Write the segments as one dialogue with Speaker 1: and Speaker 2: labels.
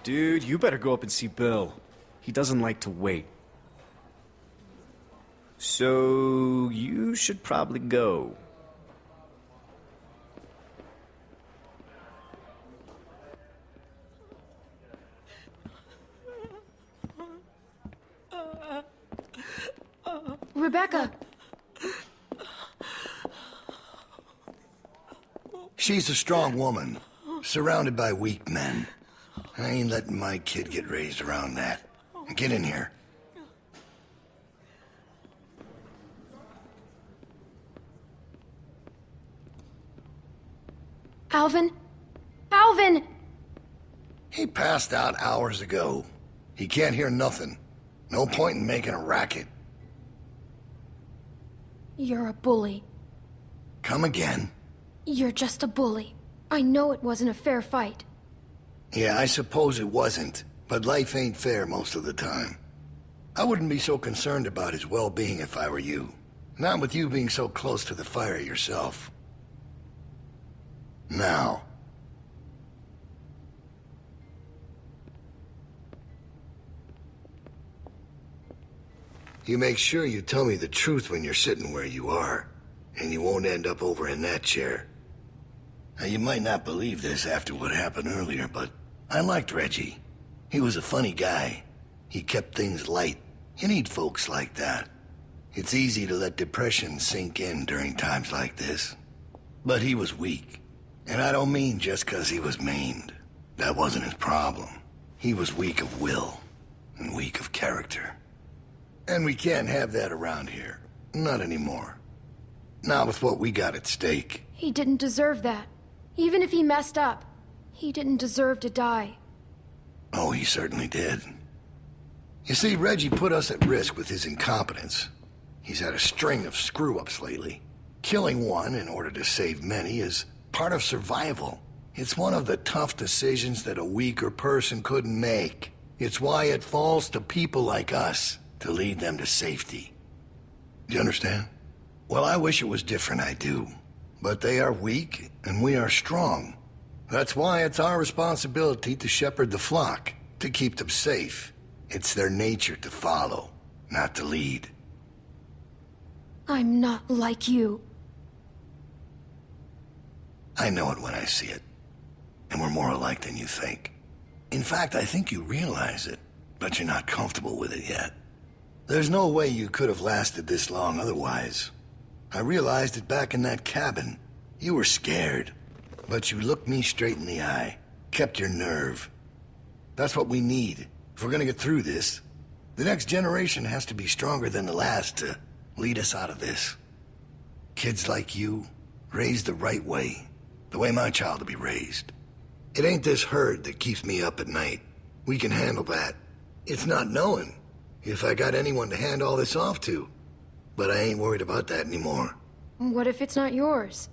Speaker 1: Dude, you better go up and see Bill. He doesn't like to wait. So, you should probably go.
Speaker 2: Rebecca!
Speaker 3: She's a strong woman, surrounded by weak men. I ain't letting my kid get raised around that. Get in here.
Speaker 2: Alvin? Alvin!
Speaker 3: He passed out hours ago. He can't hear nothing. No point in making a racket.
Speaker 2: You're a bully.
Speaker 3: Come again?
Speaker 2: You're just a bully. I know it wasn't a fair fight.
Speaker 3: Yeah, I suppose it wasn't, but life ain't fair most of the time. I wouldn't be so concerned about his well-being if I were you. Not with you being so close to the fire yourself. Now. You make sure you tell me the truth when you're sitting where you are, and you won't end up over in that chair. Now, you might not believe this after what happened earlier, but I liked Reggie. He was a funny guy. He kept things light. You need folks like that. It's easy to let depression sink in during times like this. But he was weak. And I don't mean just 'cause he was maimed. That wasn't his problem. He was weak of will, and weak of character. And we can't have that around here. Not anymore. Not with what we got at stake.
Speaker 2: He didn't deserve that. Even if he messed up, he didn't deserve to die.
Speaker 3: Oh, he certainly did. You see, Reggie put us at risk with his incompetence. He's had a string of screw-ups lately. Killing one in order to save many is part of survival. It's one of the tough decisions that a weaker person couldn't make. It's why it falls to people like us to lead them to safety. You understand? Well, I wish it was different, I do. But they are weak, and we are strong. That's why it's our responsibility to shepherd the flock, to keep them safe. It's their nature to follow, not to lead.
Speaker 2: I'm not like you.
Speaker 3: I know it when I see it. And we're more alike than you think. In fact, I think you realize it, but you're not comfortable with it yet. There's no way you could have lasted this long otherwise. I realized it back in that cabin. You were scared, but you looked me straight in the eye, kept your nerve. That's what we need if we're gonna get through this. The next generation has to be stronger than the last to lead us out of this. Kids like you, raised the right way, the way my child will be raised. It ain't this herd that keeps me up at night. We can handle that. It's not knowing if I got anyone to hand all this off to. But I ain't worried about that anymore.
Speaker 2: What if it's not yours?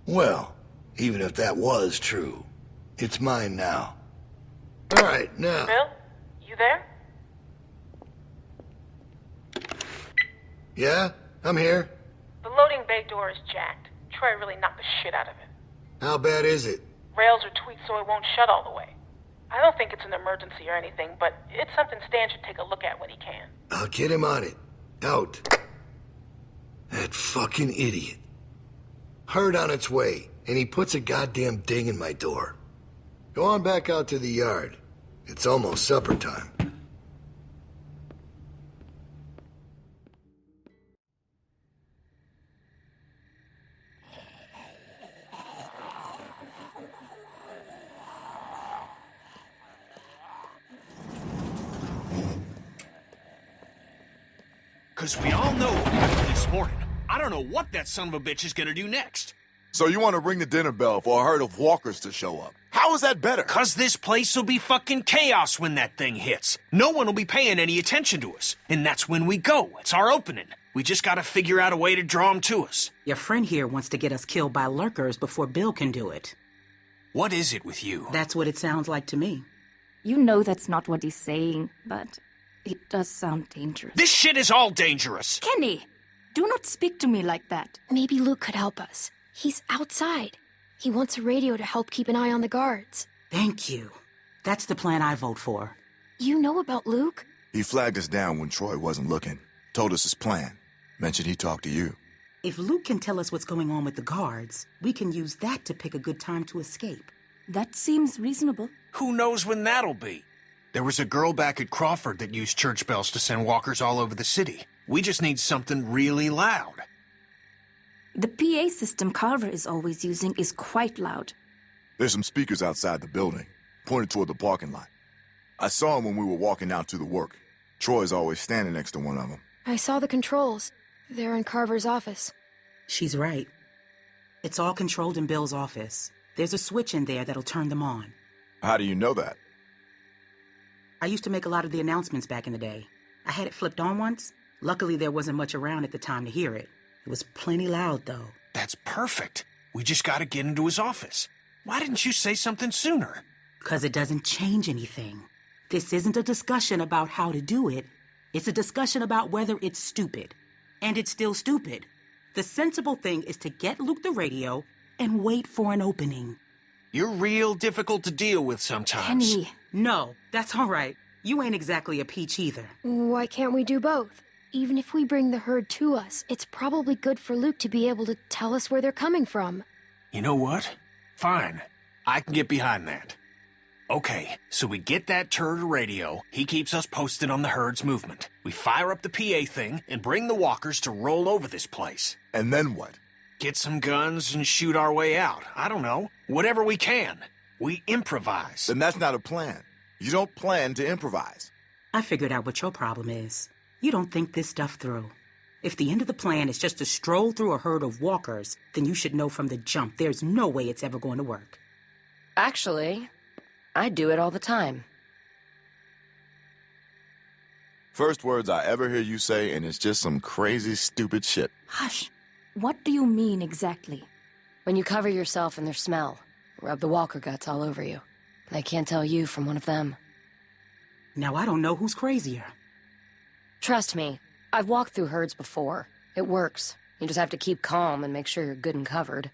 Speaker 3: Well, even if that was true, it's mine now. All right, now...
Speaker 4: Bill? You there?
Speaker 3: Yeah? I'm here.
Speaker 4: The loading bay door is jacked. Troy really knocked the shit out of it.
Speaker 3: How bad is it?
Speaker 4: Rails are tweaked so it won't shut all the way. I don't think it's an emergency or anything, but it's something Stan should take a look at when he can.
Speaker 3: I'll get him on it. Out. That fucking idiot. Herd on its way, and he puts a goddamn ding in my door. Go on back out to the yard. It's almost supper time.
Speaker 5: Because we all know what happened this morning. I don't know what that son of a bitch is gonna do next.
Speaker 6: So you want to ring the dinner bell for a herd of walkers to show up? How is that better?
Speaker 5: Because this place will be fucking chaos when that thing hits. No one will be paying any attention to us. And that's when we go. It's our opening. We just gotta figure out a way to draw them to us.
Speaker 7: Your friend here wants to get us killed by lurkers before Bill can do it.
Speaker 5: What is it with you?
Speaker 7: That's what it sounds like to me.
Speaker 8: You know that's not what he's saying, but it does sound dangerous.
Speaker 5: This shit is all dangerous.
Speaker 8: Kenny, do not speak to me like that.
Speaker 2: Maybe Luke could help us. He's outside. He wants a radio to help keep an eye on the guards.
Speaker 7: Thank you. That's the plan I vote for.
Speaker 2: You know about Luke?
Speaker 6: He flagged us down when Troy wasn't looking. Told us his plan. Mentioned he talked to you.
Speaker 7: If Luke can tell us what's going on with the guards, we can use that to pick a good time to escape.
Speaker 8: That seems reasonable.
Speaker 5: Who knows when that'll be? There was a girl back at Crawford that used church bells to send walkers all over the city. We just need something really loud.
Speaker 8: The PA system Carver is always using is quite loud.
Speaker 6: There's some speakers outside the building, pointed toward the parking lot. I saw them when we were walking out to the work. Troy's always standing next to one of them.
Speaker 2: I saw the controls. They're in Carver's office.
Speaker 7: She's right. It's all controlled in Bill's office. There's a switch in there that'll turn them on.
Speaker 6: How do you know that?
Speaker 7: I used to make a lot of the announcements back in the day. I had it flipped on once. Luckily, there wasn't much around at the time to hear it. It was plenty loud, though.
Speaker 5: That's perfect. We just gotta get into his office. Why didn't you say something sooner?
Speaker 7: 'Cause it doesn't change anything. This isn't a discussion about how to do it. It's a discussion about whether it's stupid. And it's still stupid. The sensible thing is to get Luke the radio and wait for an opening.
Speaker 5: You're real difficult to deal with sometimes.
Speaker 8: Kenny,
Speaker 7: No, that's all right. You ain't exactly a peach either.
Speaker 2: Why can't we do both? Even if we bring the herd to us, it's probably good for Luke to be able to tell us where they're coming from.
Speaker 5: You know what? Fine. I can get behind that. Okay, so we get that turd a radio. He keeps us posted on the herd's movement. We fire up the PA thing and bring the walkers to roll over this place.
Speaker 6: And then what?
Speaker 5: Get some guns and shoot our way out. I don't know. Whatever we can. We improvise.
Speaker 6: Then that's not a plan. You don't plan to improvise.
Speaker 7: I figured out what your problem is. You don't think this stuff through. If the end of the plan is just to stroll through a herd of walkers, then you should know from the jump there's no way it's ever going to work.
Speaker 9: Actually, I do it all the time.
Speaker 6: First words I ever hear you say, and it's just some crazy, stupid shit.
Speaker 8: hush. What do you mean exactly?
Speaker 9: When you cover yourself in their smell, rub the walker guts all over you. They can't tell you from one of them.
Speaker 7: Now I don't know who's crazier.
Speaker 9: Trust me, I've walked through herds before. It works. You just have to keep calm and make sure you're good and covered.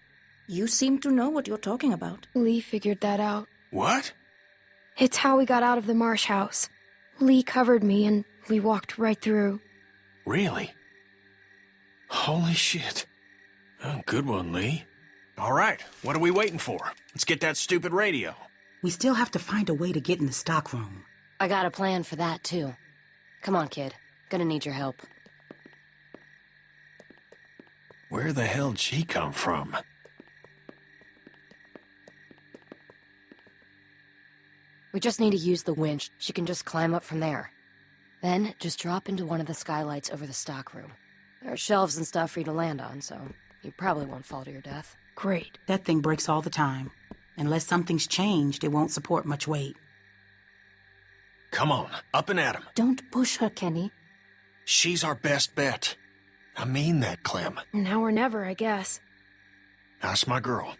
Speaker 8: You seem to know what you're talking about.
Speaker 2: Lee figured that out.
Speaker 5: What?
Speaker 2: It's how we got out of the Marsh house. Lee covered me and we walked right through.
Speaker 5: Really? Holy shit. Oh, good one, Lee. All right, what are we waiting for? Let's get that stupid radio.
Speaker 7: We still have to find a way to get in the stockroom.
Speaker 9: I got a plan for that, too. Come on, kid. Gonna need your help.
Speaker 5: Where the hell'd she come from?
Speaker 9: We just need to use the winch. She can just climb up from there. Then, just drop into one of the skylights over the stockroom. There are shelves and stuff for you to land on, so you probably won't fall to your death.
Speaker 2: Great.
Speaker 7: That thing breaks all the time. Unless something's changed, it won't support much weight.
Speaker 5: Come on, up and at 'em.
Speaker 8: Don't push her, Kenny.
Speaker 5: She's our best bet. I mean that, Clem.
Speaker 2: Now or never, I guess.
Speaker 5: That's my girl.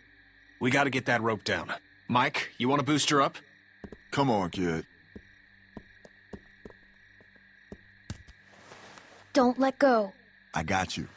Speaker 5: We gotta get that rope down. Mike, you wanna boost her up?
Speaker 6: Come on, kid.
Speaker 2: Don't let go.
Speaker 6: I got you.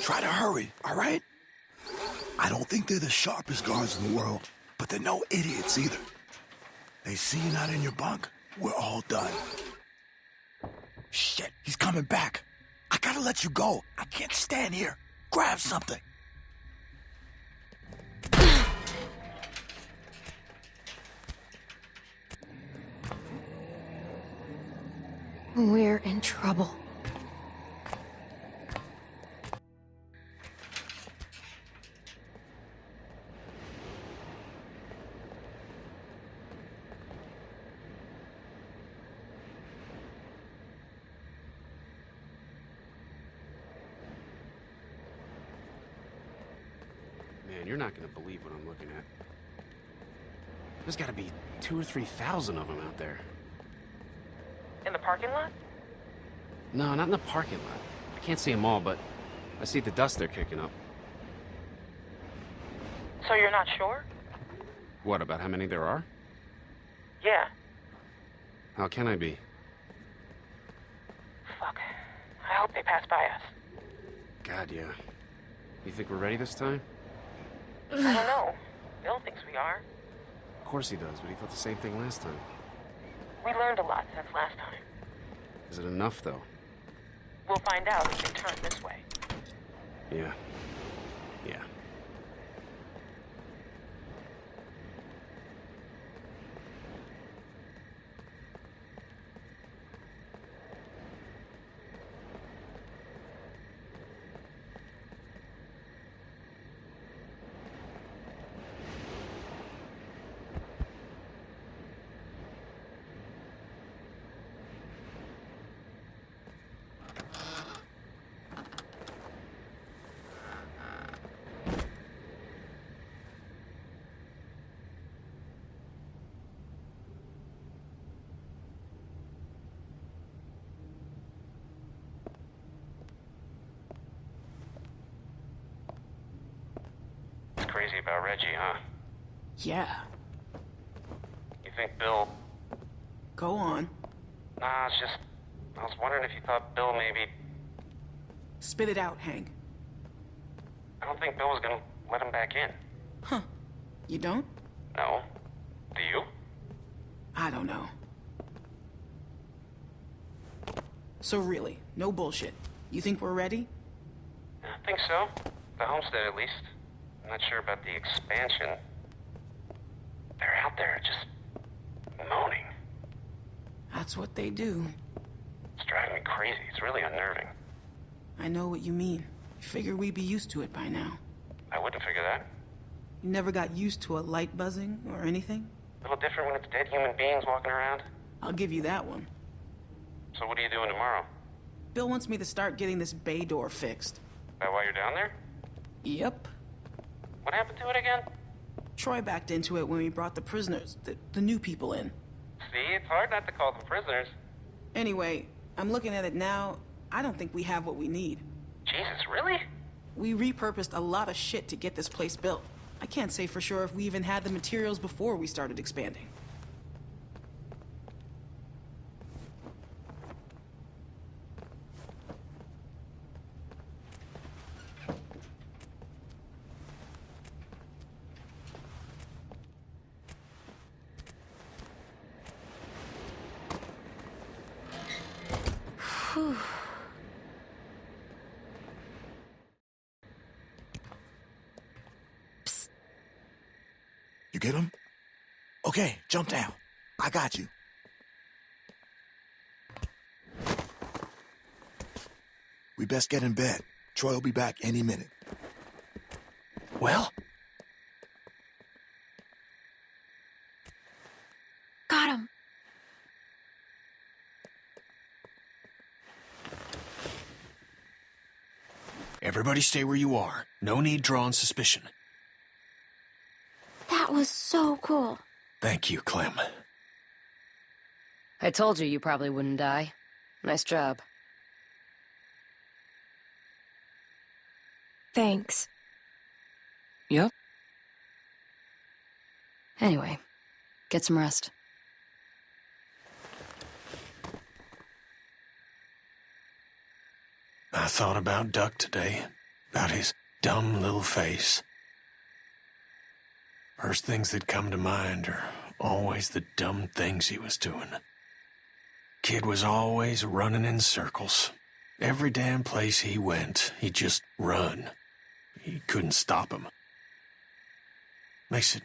Speaker 3: Try to hurry, all right? I don't think they're the sharpest guards in the world, but they're no idiots either. They see you not in your bunk, we're all done. Shit, he's coming back. I gotta let you go. I can't stand here. Grab something.
Speaker 2: We're in trouble.
Speaker 1: Man, you're not gonna believe what I'm looking at. There's gotta be 2,000 or 3,000 of them out there.
Speaker 4: In the parking lot?
Speaker 10: No, not in the parking lot. I can't see them all, but I see the dust they're kicking up.
Speaker 4: So you're not sure?
Speaker 10: What, about how many there are?
Speaker 4: Yeah.
Speaker 10: How can I be?
Speaker 4: Fuck. I hope they pass by us.
Speaker 10: God, yeah. You think we're ready this time?
Speaker 4: I don't know. Bill thinks we are.
Speaker 10: Of course he does, but he thought the same thing last time.
Speaker 4: We learned a lot since last time.
Speaker 10: Is it enough, though?
Speaker 4: We'll find out if they turn this way.
Speaker 10: Yeah. Yeah.
Speaker 11: Crazy about Reggie, huh?
Speaker 7: Yeah.
Speaker 11: You think Bill...
Speaker 7: Go on.
Speaker 11: Nah, it's just... I was wondering if you thought Bill maybe...
Speaker 7: Spit it out, Hank.
Speaker 11: I don't think Bill was gonna let him back in.
Speaker 7: Huh. You don't?
Speaker 11: No. Do you?
Speaker 7: I don't know. So really, no bullshit. You think we're ready?
Speaker 11: I think so. The homestead, at least. I'm not sure about the expansion. They're out there just moaning.
Speaker 7: That's what they do.
Speaker 11: It's driving me crazy. It's really unnerving.
Speaker 7: I know what you mean. I figure we'd be used to it by now.
Speaker 11: I wouldn't figure that.
Speaker 7: You never got used to a light buzzing or anything?
Speaker 11: A little different when it's dead human beings walking around.
Speaker 7: I'll give you that one.
Speaker 11: So what are you doing tomorrow?
Speaker 7: Bill wants me to start getting this bay door fixed.
Speaker 11: That why you're down there?
Speaker 7: Yep.
Speaker 11: What happened to it again?
Speaker 7: Troy backed into it when we brought the prisoners, the new people in.
Speaker 11: See, it's hard not to call them prisoners.
Speaker 7: Anyway, I'm looking at it now. I don't think we have what we need.
Speaker 11: Jesus, really?
Speaker 7: We repurposed a lot of shit to get this place built. I can't say for sure if we even had the materials before we started expanding.
Speaker 6: Psst. You get him? Okay, jump down. I got you. We best get in bed. Troy will be back any minute.
Speaker 5: Well?
Speaker 2: Got him.
Speaker 5: Everybody stay where you are. No need drawing suspicion.
Speaker 2: That was so cool.
Speaker 5: Thank you, Clem.
Speaker 9: I told you probably wouldn't die. Nice job.
Speaker 2: Thanks.
Speaker 9: Yep. Anyway, get some rest.
Speaker 5: I thought about Duck today, about his dumb little face. First things that come to mind are always the dumb things he was doing. Kid was always running in circles. Every damn place he went, he'd just run. You couldn't stop him. Makes it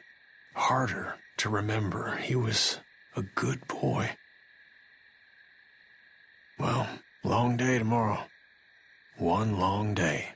Speaker 5: harder to remember he was a good boy. Well, long day tomorrow. One long day.